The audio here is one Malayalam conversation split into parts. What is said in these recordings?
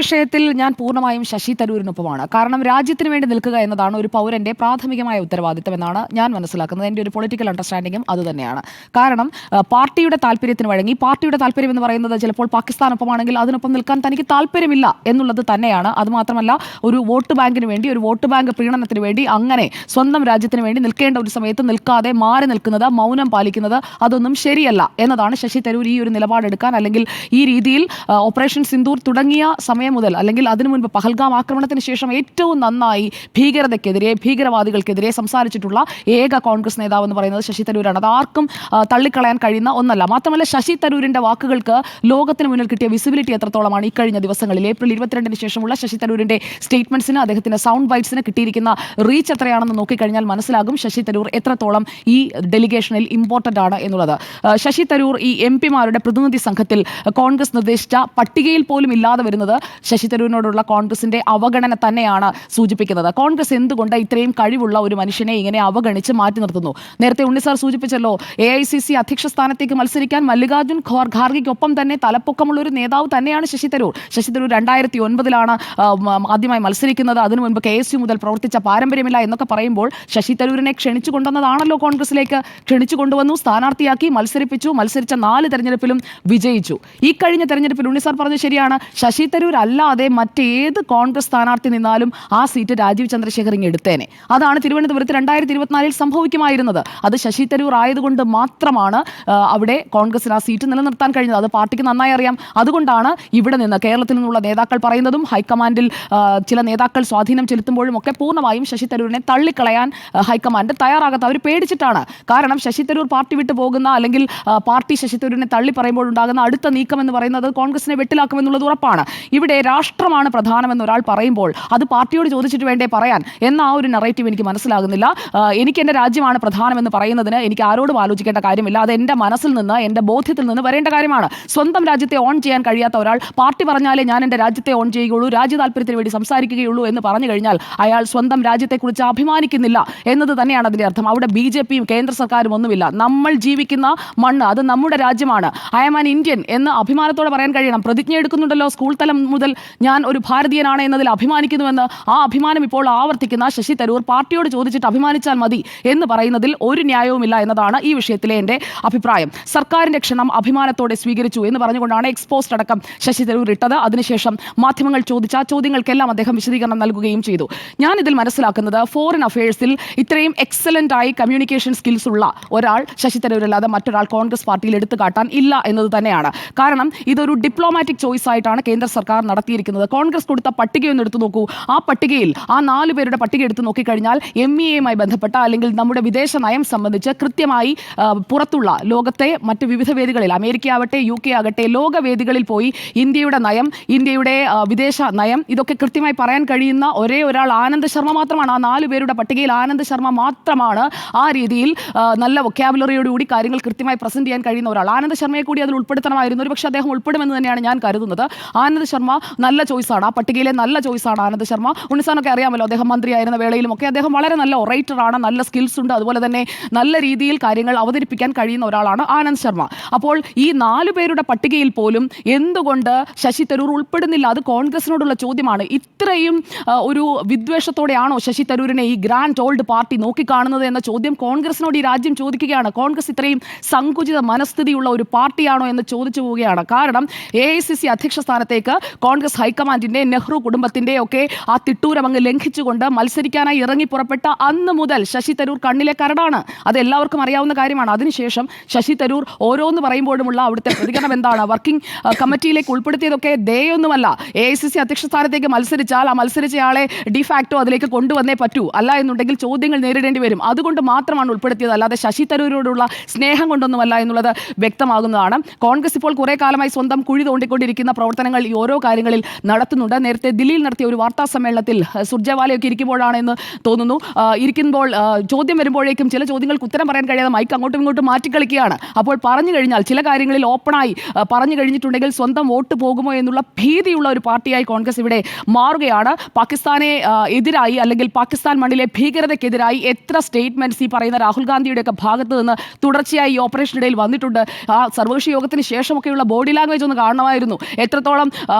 വിഷയത്തിൽ ഞാൻ പൂർണ്ണമായും ശശി തരൂരിനൊപ്പമാണ്. കാരണം രാജ്യത്തിന് വേണ്ടി നിൽക്കുക എന്നതാണ് ഒരു പൗരന്റെ പ്രാഥമികമായ ഉത്തരവാദിത്തം എന്നാണ് ഞാൻ മനസ്സിലാക്കുന്നത്. എൻ്റെ ഒരു പൊളിറ്റിക്കൽ അണ്ടർസ്റ്റാൻഡിങ്ങും അതുതന്നെയാണ്. കാരണം പാർട്ടിയുടെ താല്പര്യത്തിന് വഴങ്ങി, പാർട്ടിയുടെ താല്പര്യം എന്ന് പറയുന്നത് ചിലപ്പോൾ പാകിസ്ഥാനൊപ്പമാണെങ്കിൽ അതിനൊപ്പം നിൽക്കാൻ തനിക്ക് താല്പര്യമില്ല എന്നുള്ളത് തന്നെയാണ്. അതുമാത്രമല്ല, ഒരു വോട്ട് ബാങ്കിന് വേണ്ടി, ഒരു വോട്ട് ബാങ്ക് പ്രീണനത്തിന് വേണ്ടി അങ്ങനെ സ്വന്തം രാജ്യത്തിന് വേണ്ടി നിൽക്കേണ്ട ഒരു സമയത്ത് നിൽക്കാതെ മാറി നിൽക്കുന്നത്, മൗനം പാലിക്കുന്നത് അതൊന്നും ശരിയല്ല എന്നതാണ് ശശി തരൂർ ഈ ഒരു നിലപാടെടുക്കാൻ, അല്ലെങ്കിൽ ഈ രീതിയിൽ ഓപ്പറേഷൻ സിന്ദൂർ തുടങ്ങിയ സമയം മുതൽ, അല്ലെങ്കിൽ അതിനു മുൻപ് പഹൽഗാം ആക്രമണത്തിന് ശേഷം ഏറ്റവും നന്നായി ഭീകരതയ്ക്കെതിരെ, ഭീകരവാദികൾക്കെതിരെ സംസാരിച്ചിട്ടുള്ള ഏക കോൺഗ്രസ് നേതാവ് എന്ന് പറയുന്നത് ശശി തരൂരാണ്. അത് ആർക്കും തള്ളിക്കളയാൻ കഴിയുന്ന ഒന്നല്ല. മാത്രമല്ല, ശശി തരൂരിന്റെ വാക്കുകൾക്ക് ലോകത്തിന് മുന്നിൽ കിട്ടിയ വിസിബിലിറ്റി എത്രത്തോളമാണ് ഈ കഴിഞ്ഞ ദിവസങ്ങളിൽ ഏപ്രിൽ 22 ശേഷമുള്ള ശശി തരൂരിന്റെ സ്റ്റേറ്റ്മെന്റ്സിന്, അദ്ദേഹത്തിന്റെ സൗണ്ട് ബൈറ്റ്സിന് കിട്ടിയിരിക്കുന്ന റീച്ച് എത്രയാണെന്ന് നോക്കിക്കഴിഞ്ഞാൽ മനസ്സിലാകും ശശി തരൂർ എത്രത്തോളം ഈ ഡെലിഗേഷനിൽ ഇമ്പോർട്ടന്റ് ആണ് എന്നുള്ളത്. ശശി തരൂർ ഈ എംപിമാരുടെ പ്രതിനിധി സംഘത്തിൽ കോൺഗ്രസ് നിർദ്ദേശിച്ച പട്ടികയിൽ പോലും ഇല്ലാതെ വരുന്നത് ശശി തരൂരിനോടുള്ള കോൺഗ്രസിന്റെ അവഗണന തന്നെയാണ് സൂചിപ്പിക്കുന്നത്. കോൺഗ്രസ് എന്തുകൊണ്ട് ഇത്രയും കഴിവുള്ള ഒരു മനുഷ്യനെ ഇങ്ങനെ അവഗണിച്ച് മാറ്റി നിർത്തുന്നു? നേരത്തെ ഉണ്ണിസാർ സൂചിപ്പിച്ചല്ലോ, AICC അധ്യക്ഷ സ്ഥാനത്തേക്ക് മത്സരിക്കാൻ മല്ലികാർജുൻ ഖാർഗെയ്ക്കൊപ്പം തന്നെ തലപ്പൊക്കമുള്ള ഒരു നേതാവ് തന്നെയാണ് ശശി തരൂർ. ശശി തരൂർ 2009 ആദ്യമായി മത്സരിക്കുന്നത്. അതിനു മുൻപ് KSU മുതൽ പ്രവർത്തിച്ച പാരമ്പര്യമില്ല എന്നൊക്കെ പറയുമ്പോൾ ശശി തരൂരിനെ ക്ഷണിച്ചു കൊണ്ടുവന്നതാണല്ലോ കോൺഗ്രസിലേക്ക്. ക്ഷണിച്ചു കൊണ്ടുവന്നു, സ്ഥാനാർത്ഥിയാക്കി, മത്സരിപ്പിച്ചു. മത്സരിച്ച 4 തെരഞ്ഞെടുപ്പിലും വിജയിച്ചു. ഈ കഴിഞ്ഞ തെരഞ്ഞെടുപ്പിൽ ഉണ്ണിസാർ പറഞ്ഞു ശരിയാണ്, ശശി തരൂർ അല്ലാതെ മറ്റേത് കോൺഗ്രസ് സ്ഥാനാർത്ഥി നിന്നാലും ആ സീറ്റ് രാജീവ് ചന്ദ്രശേഖർ ഇങ്ങ് എടുത്തേനെ. അതാണ് തിരുവനന്തപുരത്ത് 2024 സംഭവിക്കുമായിരുന്നത്. അത് ശശി തരൂർ ആയതുകൊണ്ട് മാത്രമാണ് അവിടെ കോൺഗ്രസിന് ആ സീറ്റ് നിലനിർത്താൻ കഴിഞ്ഞത്. അത് പാർട്ടിക്ക് നന്നായി അറിയാം. അതുകൊണ്ടാണ് ഇവിടെ നിന്ന്, കേരളത്തിൽ നിന്നുള്ള നേതാക്കൾ പറയുന്നതും ഹൈക്കമാൻഡിൽ ചില നേതാക്കൾ സ്വാധീനം ചെലുത്തുമ്പോഴും ഒക്കെ പൂർണ്ണമായും ശശി തരൂരിനെ തള്ളിക്കളയാൻ ഹൈക്കമാൻഡ് തയ്യാറാകാത്ത, അവർ പേടിച്ചിട്ടാണ്. കാരണം ശശി തരൂർ പാർട്ടി വിട്ടു പോകുന്ന, അല്ലെങ്കിൽ പാർട്ടി ശശി തരൂരിനെ തള്ളി പറയുമ്പോൾ ഉണ്ടാകുന്ന അടുത്ത നീക്കം എന്ന് പറയുന്നത് കോൺഗ്രസിനെ വെട്ടിലാക്കുമെന്നുള്ളത് ഉറപ്പാണ്. ഇവിടെ രാഷ്ട്രമാണ് പ്രധാനമെന്ന് ഒരാൾ പറയുമ്പോൾ അത് പാർട്ടിയോട് ചോദിച്ചിട്ട് വേണ്ടേ പറയാൻ എന്ന ആ ഒരു നറേറ്റീവ് എനിക്ക് മനസ്സിലാകുന്നില്ല. എനിക്ക് എൻ്റെ രാജ്യമാണ് പ്രധാനമെന്ന് പറയുന്നതിന് എനിക്ക് ആരോടും ആലോചിക്കേണ്ട കാര്യമില്ല. അത് എൻ്റെ മനസ്സിൽ നിന്ന്, എൻ്റെ ബോധ്യത്തിൽ നിന്ന് വരേണ്ട കാര്യമാണ്. സ്വന്തം രാജ്യത്തെ ഓൺ ചെയ്യാൻ കഴിയാത്ത ഒരാൾ പാർട്ടി പറഞ്ഞാലേ ഞാൻ എൻ്റെ രാജ്യത്തെ ഓൺ ചെയ്യുകയുള്ളൂ, രാജ്യ താല്പര്യത്തിന് വേണ്ടി സംസാരിക്കുകയുള്ളൂ എന്ന് പറഞ്ഞു കഴിഞ്ഞാൽ അയാൾ സ്വന്തം രാജ്യത്തെക്കുറിച്ച് അഭിമാനിക്കുന്നില്ല എന്നത് തന്നെയാണ് അതിൻ്റെ അർത്ഥം. അവിടെ BJPയും കേന്ദ്ര സർക്കാരും ഒന്നുമില്ല. നമ്മൾ ജീവിക്കുന്ന മണ്ണ് അത് നമ്മുടെ രാജ്യമാണ്. ഐ ആം ആൻ ഇന്ത്യൻ എന്ന് അഭിമാനത്തോടെ പറയാൻ കഴിയണം. പ്രതിജ്ഞ എടുക്കുന്നുണ്ടല്ലോ സ്കൂൾ തലം മുതൽ, ഞാൻ ഒരു ഭാരതീയനാണ് എന്നതിൽ അഭിമാനിക്കുന്നുവെന്ന്. ആ അഭിമാനം ഇപ്പോൾ ആവർത്തിക്കുന്ന ശശി തരൂർ പാർട്ടിയോട് ചോദിച്ചിട്ട് അഭിമാനിച്ചാൽ മതി എന്ന് പറയുന്നതിൽ ഒരു ന്യായവുമില്ല എന്നതാണ് ഈ വിഷയത്തിലെ എൻ്റെ അഭിപ്രായം. സർക്കാരിൻ്റെ ക്ഷണം അഭിമാനത്തോടെ സ്വീകരിച്ചു എന്ന് പറഞ്ഞുകൊണ്ടാണ് എക്സ്പോസ്റ്റ് അടക്കം ശശി തരൂർ ഇട്ടത്. അതിനുശേഷം മാധ്യമങ്ങൾ ചോദിച്ച ചോദ്യങ്ങൾക്കെല്ലാം അദ്ദേഹം വിശദീകരണം നൽകുകയും ചെയ്തു. ഞാൻ ഇതിൽ മനസ്സിലാക്കുന്നത്, ഫോറിൻ അഫയേഴ്സിൽ ഇത്രയും എക്സലന്റ് ആയി കമ്മ്യൂണിക്കേഷൻ സ്കിൽസ് ഉള്ള ഒരാൾ ശശി തരൂരല്ലാതെ മറ്റൊരാൾ കോൺഗ്രസ് പാർട്ടിയിൽ എടുത്തു കാട്ടാൻ ഇല്ല എന്നത് തന്നെയാണ്. കാരണം ഇതൊരു ഡിപ്ലോമാറ്റിക് ചോയ്സ് ആയിട്ടാണ് കേന്ദ്ര സർക്കാർ നടത്തിയിരിക്കുന്നത്. കോൺഗ്രസ് കൊടുത്ത പട്ടികയൊന്നും എടുത്തു നോക്കൂ. ആ പട്ടികയിൽ ആ 4 പേരുടെ പട്ടിക എടുത്ത് നോക്കിക്കഴിഞ്ഞാൽ MEAയുമായി ബന്ധപ്പെട്ട, അല്ലെങ്കിൽ നമ്മുടെ വിദേശ നയം സംബന്ധിച്ച് കൃത്യമായി പുറത്തുള്ള ലോകത്തെ മറ്റ് വിവിധ വേദികളിൽ, അമേരിക്ക ആവട്ടെ UK ആകട്ടെ, ലോകവേദികളിൽ പോയി ഇന്ത്യയുടെ നയം, ഇന്ത്യയുടെ വിദേശ നയം ഇതൊക്കെ കൃത്യമായി പറയാൻ കഴിയുന്ന ഒരേ ഒരാൾ ആനന്ദ് ശർമ്മ മാത്രമാണ്. ആ 4 പേരുടെ പട്ടികയിൽ ആനന്ദ് ശർമ്മ മാത്രമാണ് ആ രീതിയിൽ നല്ല വൊക്കാബുലറിയോടുകൂടി കാര്യങ്ങൾ കൃത്യമായി പ്രസന്റ് ചെയ്യാൻ കഴിയുന്ന ഒരാൾ. ആനന്ദ് ശർമ്മയെ കൂടി അതിൽ ഉൾപ്പെടുത്തണമായിരുന്നു. ഒരു പക്ഷേ അദ്ദേഹം ഉൾപ്പെടുമെന്ന് തന്നെയാണ് ഞാൻ കരുതുന്നത്. ആനന്ദ് ശർമ്മ നല്ല ചോയ്സാണ്, ആ പട്ടികയിലെ നല്ല ചോയ്സാണ് ആനന്ദ് ശർമ്മ. ഉണ്ണിസാനൊക്കെ അറിയാമല്ലോ, അദ്ദേഹം മന്ത്രിയായിരുന്ന വേളയിലും ഒക്കെ അദ്ദേഹം വളരെ നല്ല ഒറേറ്ററാണ്, നല്ല സ്കിൽസ് ഉണ്ട്, അതുപോലെ തന്നെ നല്ല രീതിയിൽ കാര്യങ്ങൾ അവതരിപ്പിക്കാൻ കഴിയുന്ന ഒരാളാണ് ആനന്ദ് ശർമ്മ. അപ്പോൾ ഈ 4 പേരുടെ പട്ടികയിൽ പോലും എന്തുകൊണ്ട് ശശി തരൂർ ഉൾപ്പെടുന്നില്ല? അത് കോൺഗ്രസിനോടുള്ള ചോദ്യമാണ്. ഇത്രയും ഒരു വിദ്വേഷത്തോടെയാണോ ശശി തരൂരിനെ ഈ ഗ്രാൻഡ് ഓൾഡ് പാർട്ടി നോക്കിക്കാണുന്നത് എന്ന ചോദ്യം കോൺഗ്രസിനോട് ഈ രാജ്യം ചോദിക്കുകയാണ്. കോൺഗ്രസ് ഇത്രയും സങ്കുചിത മനസ്ഥിതിയുള്ള ഒരു പാർട്ടിയാണോ എന്ന് ചോദിച്ചു പോവുകയാണ്. കാരണം AICC അധ്യക്ഷ സ്ഥാനത്തേക്ക് കോൺഗ്രസ് ഹൈക്കമാൻഡിന്റെ, നെഹ്റു കുടുംബത്തിന്റെ ഒക്കെ ആ തിട്ടൂരം അങ്ങ് ലംഘിച്ചുകൊണ്ട് മത്സരിക്കാനായി ഇറങ്ങി പുറപ്പെട്ട അന്ന് മുതൽ ശശി തരൂർ കണ്ണിലെ കരടാണ്. അത് എല്ലാവർക്കും അറിയാവുന്ന കാര്യമാണ്. അതിനുശേഷം ശശി തരൂർ ഓരോന്ന് പറയുമ്പോഴുമുള്ള അവിടുത്തെ പ്രതികരണം എന്താണ്? വർക്കിംഗ് കമ്മിറ്റിയിലേക്ക് ഉൾപ്പെടുത്തിയതൊക്കെ ദയൊന്നുമല്ല. AICC അധ്യക്ഷ സ്ഥാനത്തേക്ക് മത്സരിച്ചാൽ ആ മത്സരിച്ചയാളെ ഡിഫാക്ടോ അതിലേക്ക് കൊണ്ടുവന്നേ പറ്റൂ, അല്ല എന്നുണ്ടെങ്കിൽ ചോദ്യങ്ങൾ നേരിടേണ്ടി വരും. അതുകൊണ്ട് മാത്രമാണ് ഉൾപ്പെടുത്തിയത്, അല്ലാതെ ശശി തരൂരിനോടുള്ള സ്നേഹം കൊണ്ടൊന്നുമല്ല എന്നുള്ളത് വ്യക്തമാകുന്നതാണ്. കോൺഗ്രസ് ഇപ്പോൾ കുറെ കാലമായി സ്വന്തം കുഴി തോണ്ടിക്കൊണ്ടിരിക്കുന്ന പ്രവർത്തനങ്ങൾ ഈ ഓരോ കാര്യങ്ങളിൽ നടത്തുന്നുണ്ട്. നേരത്തെ ദില്ലിയിൽ നടത്തിയ ഒരു വാർത്താ സമ്മേളനത്തിൽ സുർജേവാലയൊക്കെ ഇരിക്കുമ്പോഴാണ് എന്ന് തോന്നുന്നു, ഇരിക്കുമ്പോൾ ചോദ്യം വരുമ്പോഴേക്കും ചില ചോദ്യങ്ങൾക്ക് ഉത്തരം പറയാൻ കഴിയാതെ മൈക്ക് അങ്ങോട്ടും ഇങ്ങോട്ടും മാറ്റിക്കളിക്കുകയാണ്. അപ്പോൾ പറഞ്ഞു കഴിഞ്ഞാൽ, ചില കാര്യങ്ങളിൽ ഓപ്പണായി പറഞ്ഞു കഴിഞ്ഞിട്ടുണ്ടെങ്കിൽ സ്വന്തം വോട്ട് പോകുമോ എന്നുള്ള ഭീതിയുള്ള ഒരു പാർട്ടിയായി കോൺഗ്രസ് ഇവിടെ മാറുകയാണ്. പാകിസ്ഥാനെ എതിരായി, അല്ലെങ്കിൽ പാകിസ്ഥാൻ മണ്ണിലെ ഭീകരതയ്ക്കെതിരായി എത്ര സ്റ്റേറ്റ്മെന്റ്സ് ഈ പറയുന്ന രാഹുൽ ഗാന്ധിയുടെയൊക്കെ ഭാഗത്ത് നിന്ന് തുടർച്ചയായി ഈ ഓപ്പറേഷനിടയിൽ വന്നിട്ടുണ്ട്. ആ സർവകക്ഷി യോഗത്തിന് ശേഷമൊക്കെയുള്ള ബോഡി ലാംഗ്വേജ് ഒന്ന് കാണണമായിരുന്നു. എത്രത്തോളം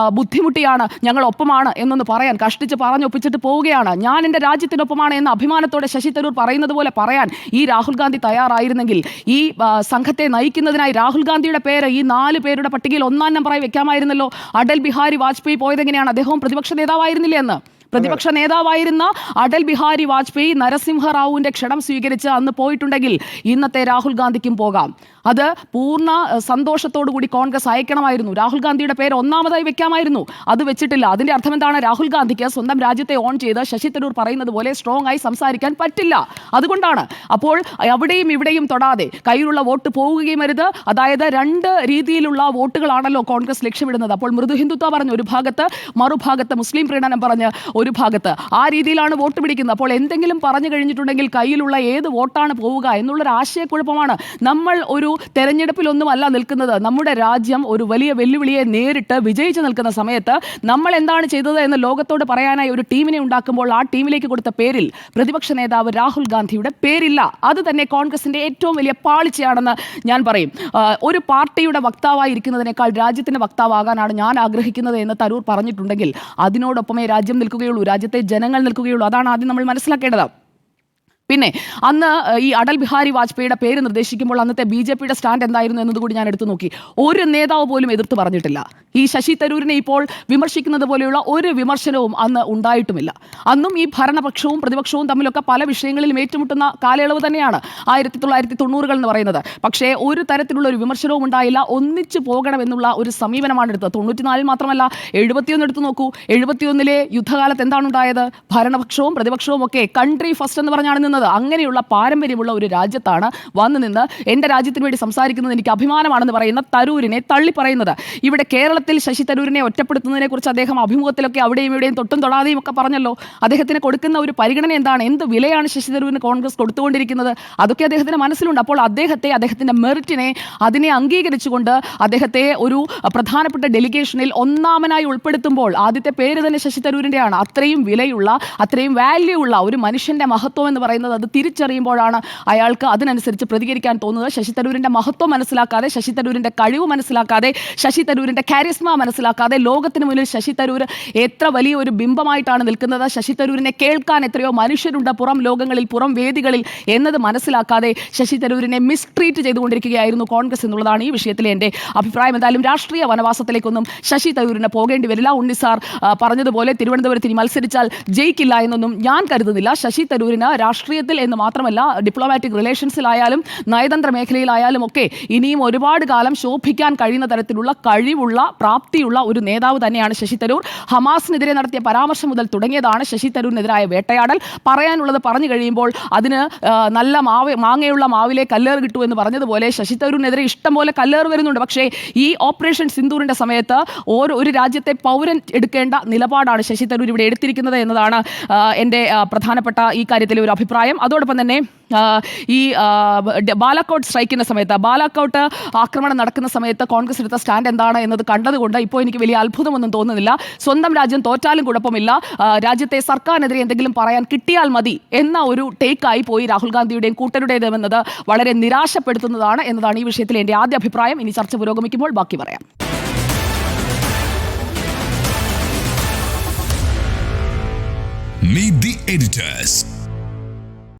ബുദ്ധിമുട്ടിയാണ്, ഞങ്ങൾ ഒപ്പമാണ് എന്നൊന്ന് പറയാൻ കഷ്ടിച്ച് പറഞ്ഞൊപ്പിച്ചിട്ട് പോവുകയാണ്. ഞാൻ എൻ്റെ രാജ്യത്തിനൊപ്പമാണ് എന്ന അഭിമാനത്തോടെ ശശി തരൂർ പറയുന്നത് പോലെ പറയാൻ ഈ രാഹുൽ ഗാന്ധി തയ്യാറായിരുന്നെങ്കിൽ ഈ സംഘത്തെ നയിക്കുന്നതിനായി രാഹുൽ ഗാന്ധിയുടെ പേര് ഈ 4 പേരുടെ പട്ടികയിൽ 1-ാം നമ്പറായി വെക്കാമായിരുന്നല്ലോ. അടൽ ബിഹാരി വാജ്പേയി പോയതെങ്ങനെയാണ്? അദ്ദേഹവും പ്രതിപക്ഷ നേതാവായിരുന്നില്ലേ എന്ന്? പ്രതിപക്ഷ നേതാവായിരുന്ന അടൽ ബിഹാരി വാജ്പേയി നരസിംഹറാവുവിന്റെ ക്ഷണം സ്വീകരിച്ച് അന്ന് പോയിട്ടുണ്ടെങ്കിൽ ഇന്നത്തെ രാഹുൽ ഗാന്ധിക്കും പോകാം. അത് പൂർണ്ണ സന്തോഷത്തോടുകൂടി കോൺഗ്രസ് അയക്കണമായിരുന്നു. രാഹുൽ ഗാന്ധിയുടെ പേര് 1-ാമതായി വെക്കാമായിരുന്നു. അത് വെച്ചിട്ടില്ല. അതിന്റെ അർത്ഥം എന്താണ്? രാഹുൽ ഗാന്ധിക്ക് സ്വന്തം രാജ്യത്തെ ഓൺ ചെയ്ത് ശശി തരൂർ പറയുന്നത് പോലെ സ്ട്രോങ് ആയി സംസാരിക്കാൻ പറ്റില്ല. അതുകൊണ്ടാണ് അപ്പോൾ അവിടെയും ഇവിടെയും തൊടാതെ കയ്യിലുള്ള വോട്ട് പോവുകയും അരുത്. അതായത് 2 രീതിയിലുള്ള വോട്ടുകളാണല്ലോ കോൺഗ്രസ് ലക്ഷ്യമിടുന്നത്. അപ്പോൾ മൃദു ഹിന്ദുത്വ പറഞ്ഞ് ഒരു ഭാഗത്ത്, മറുഭാഗത്ത് മുസ്ലിം പ്രീണനം പറഞ്ഞ് ഒരു ഭാഗത്ത്, ആ രീതിയിലാണ് വോട്ട് പിടിക്കുന്നത്. അപ്പോൾ എന്തെങ്കിലും പറഞ്ഞു കഴിഞ്ഞിട്ടുണ്ടെങ്കിൽ കയ്യിലുള്ള ഏത് വോട്ടാണ് പോവുക എന്നുള്ളൊരു ആശയക്കുഴപ്പമാണ്. നമ്മൾ ഒരു തെരഞ്ഞെടുപ്പിലൊന്നുമല്ല നിൽക്കുന്നത്. നമ്മുടെ രാജ്യം ഒരു വലിയ വെല്ലുവിളിയെ നേരിട്ട് വിജയിച്ചു നിൽക്കുന്ന സമയത്ത് നമ്മൾ എന്താണ് ചെയ്തത് എന്ന് ലോകത്തോട് പറയാനായി ഒരു ടീമിനെ ഉണ്ടാക്കുമ്പോൾ ആ ടീമിലേക്ക് കൊടുത്ത പേരിൽ പ്രതിപക്ഷ നേതാവ് രാഹുൽ ഗാന്ധിയുടെ പേരില്ല. അത് തന്നെ കോൺഗ്രസിന്റെ ഏറ്റവും വലിയ പാളിച്ചയാണെന്ന് ഞാൻ പറയും. ഒരു പാർട്ടിയുടെ വക്താവായി ഇരിക്കുന്നതിനേക്കാൾ രാജ്യത്തിന്റെ വക്താവാകാനാണ് ഞാൻ ആഗ്രഹിക്കുന്നത് എന്ന് തരൂർ പറഞ്ഞിട്ടുണ്ടെങ്കിൽ അതിനോടൊപ്പമേ രാജ്യം നിൽക്കുകയുള്ളൂ, രാജ്യത്തെ ജനങ്ങൾ നിൽക്കുകയുള്ളൂ. അതാണ് ആദ്യം നമ്മൾ മനസ്സിലാക്കേണ്ടത്. പിന്നെ അന്ന് ഈ അടൽ ബിഹാരി വാജ്പേയിയുടെ പേര് നിർദ്ദേശിക്കുമ്പോൾ അന്നത്തെ BJPയുടെ സ്റ്റാൻഡ് എന്തായിരുന്നു എന്നതുകൂടി ഞാൻ എടുത്തു നോക്കി. ഒരു നേതാവ് പോലും എതിർത്ത് പറഞ്ഞിട്ടില്ല. ഈ ശശി തരൂരിനെ ഇപ്പോൾ വിമർശിക്കുന്നത് പോലെയുള്ള ഒരു വിമർശനവും അന്ന് ഉണ്ടായിട്ടുമില്ല. അന്നും ഈ ഭരണപക്ഷവും പ്രതിപക്ഷവും തമ്മിലൊക്കെ പല വിഷയങ്ങളിലും ഏറ്റുമുട്ടുന്ന കാലയളവ് തന്നെയാണ് 1990-കൾ എന്ന് പറയുന്നത്. പക്ഷേ ഒരു തരത്തിലുള്ള ഒരു വിമർശനവും ഉണ്ടായില്ല. ഒന്നിച്ചു പോകണമെന്നുള്ള ഒരു സമീപനമാണ് എടുത്തത്. 94-ൽ മാത്രമല്ല, 71 എടുത്തു നോക്കൂ. 71-ലെ യുദ്ധകാലത്ത് എന്താണ് ഉണ്ടായത്? ഭരണപക്ഷവും പ്രതിപക്ഷവും ഒക്കെ കൺട്രി ഫസ്റ്റ് എന്ന് പറഞ്ഞാണ് നിന്നത്. അങ്ങനെയുള്ള പാരമ്പര്യമുള്ള ഒരു രാജ്യത്താണ് വന്നു നിന്ന് എൻ്റെ രാജ്യത്തിന് വേണ്ടി സംസാരിക്കുന്നത് എനിക്ക് അഭിമാനമാണെന്ന് പറയുന്ന തരൂരിനെ തള്ളി പറയുന്നത്. ഇവിടെ കേരളത്തിൽ ശശി തരൂരിനെ ഒറ്റപ്പെടുത്തുന്നതിനെ കുറിച്ച് അദ്ദേഹം അഭിമുഖത്തിലൊക്കെ അവിടെയും ഇവിടെയും തൊട്ടും തൊടാതെയും ഒക്കെ പറഞ്ഞല്ലോ. അദ്ദേഹത്തിന് കൊടുക്കുന്ന ഒരു പരിഗണന എന്താണ്? എന്ത് വിലയാണ് ശശി തരൂരിന് കോൺഗ്രസ് കൊടുത്തുകൊണ്ടിരിക്കുന്നത്? അതൊക്കെ അദ്ദേഹത്തിന് മനസ്സിലുണ്ട്. അപ്പോൾ അദ്ദേഹത്തിന്റെ മെറിറ്റിനെ, അതിനെ അംഗീകരിച്ചുകൊണ്ട് അദ്ദേഹത്തെ ഒരു പ്രധാനപ്പെട്ട ഡെലിഗേഷനിൽ 1-ാമനായി ഉൾപ്പെടുത്തുമ്പോൾ ആദ്യത്തെ പേര് തന്നെ ശശി തരൂരിൻ്റെയാണ്. അത്രയും വിലയുള്ള, അത്രയും വാല്യൂ ഉള്ള ഒരു മനുഷ്യന്റെ മഹത്വം എന്ന് പറയുന്നത് അത് തിരിച്ചറിയുമ്പോഴാണ് അയാൾക്ക് അതിനനുസരിച്ച് പ്രതികരിക്കാൻ തോന്നുന്നത്. ശശി തരൂരിന്റെ മഹത്വം മനസ്സിലാക്കാതെ, ശശി തരൂരിന്റെ കഴിവ് മനസ്സിലാക്കാതെ, ശശി തരൂരിന്റെ കാരിസ്മ മനസ്സിലാക്കാതെ, ലോകത്തിന് മുന്നിൽ ശശി തരൂർ എത്ര വലിയ ഒരു ബിംബമായിട്ടാണ് നിൽക്കുന്നത്, ശശി തരൂരിനെ കേൾക്കാൻ എത്രയോ മനുഷ്യരുണ്ട് പുറം ലോകങ്ങളിൽ, പുറം വേദികളിൽ എന്നത് മനസ്സിലാക്കാതെ ശശി തരൂരിനെ മിസ്ട്രീറ്റ് ചെയ്തുകൊണ്ടിരിക്കുകയായിരുന്നു കോൺഗ്രസ് എന്നുള്ളതാണ് ഈ വിഷയത്തിലെ എൻ്റെ അഭിപ്രായം. എന്തായാലും രാഷ്ട്രീയ വനവാസത്തിലേക്കൊന്നും ശശി തരൂരിന് പോകേണ്ടി വരില്ല. ഉണ്ണിസാർ പറഞ്ഞതുപോലെ തിരുവനന്തപുരത്ത് ഇനി മത്സരിച്ചാൽ ജയിക്കില്ല എന്നൊന്നും ഞാൻ കരുതുന്നില്ല. ശശി തരൂരിന് രാഷ്ട്രീയത്തിൽ എന്ന് മാത്രമല്ല ഡിപ്ലോമാറ്റിക് റിലേഷൻസിലായാലും നയതന്ത്ര മേഖലയിലായാലും ഒക്കെ ഇനിയും ഒരുപാട് കാലം ശോഭിക്കാൻ കഴിയുന്ന തരത്തിലുള്ള കഴിവുള്ള, പ്രാപ്തിയുള്ള ഒരു നേതാവ് തന്നെയാണ് ശശി തരൂർ. ഹമാസിനെതിരെ നടത്തിയ പരാമർശം മുതൽ തുടങ്ങിയതാണ് ശശി തരൂരിനെതിരായ വേട്ടയാടൽ. പറയാനുള്ളത് പറഞ്ഞു കഴിയുമ്പോൾ അതിന് നല്ല മാങ്ങയുള്ള മാവിലെ കല്ലേറ് കിട്ടൂ എന്ന് പറഞ്ഞതുപോലെ ശശി തരൂരിനെതിരെ ഇഷ്ടം പോലെ കല്ലേറ് വരുന്നുണ്ട്. പക്ഷേ ഈ ഓപ്പറേഷൻ സിന്ദൂറിന്റെ സമയത്ത് ഒരു രാജ്യത്തെ പൗരൻ എടുക്കേണ്ട നിലപാടാണ് ശശി തരൂർ ഇവിടെ എടുത്തിരിക്കുന്നത് എന്നതാണ് എൻ്റെ പ്രധാനപ്പെട്ട ഈ കാര്യത്തിലെ ഒരു അഭിപ്രായം. അതോടൊപ്പം തന്നെ ഈ ബാലാക്കോട്ട് സ്ട്രൈക്കിൻ്റെ സമയത്ത്, ബാലാക്കോട്ട് ആക്രമണം നടക്കുന്ന സമയത്ത് കോൺഗ്രസ് എടുത്ത സ്റ്റാൻഡ് എന്താണ് എന്നത് കണ്ടതുകൊണ്ട് ഇപ്പോൾ എനിക്ക് വലിയ അത്ഭുതമൊന്നും തോന്നുന്നില്ല. സ്വന്തം രാജ്യം തോറ്റാലും കുഴപ്പമില്ല, രാജ്യത്തെ സർക്കാരിനെതിരെ എന്തെങ്കിലും പറയാൻ കിട്ടിയാൽ മതി എന്ന ഒരു ടേക്കായി പോയി രാഹുൽ ഗാന്ധിയുടെയും കൂട്ടരുടേതും എന്നത് വളരെ നിരാശപ്പെടുത്തുന്നതാണ് എന്നതാണ് ഈ വിഷയത്തിൽ എൻ്റെ ആദ്യ അഭിപ്രായം. ഇനി ചർച്ച പുരോഗമിക്കുമ്പോൾ ബാക്കി പറയാം. Meet the editors.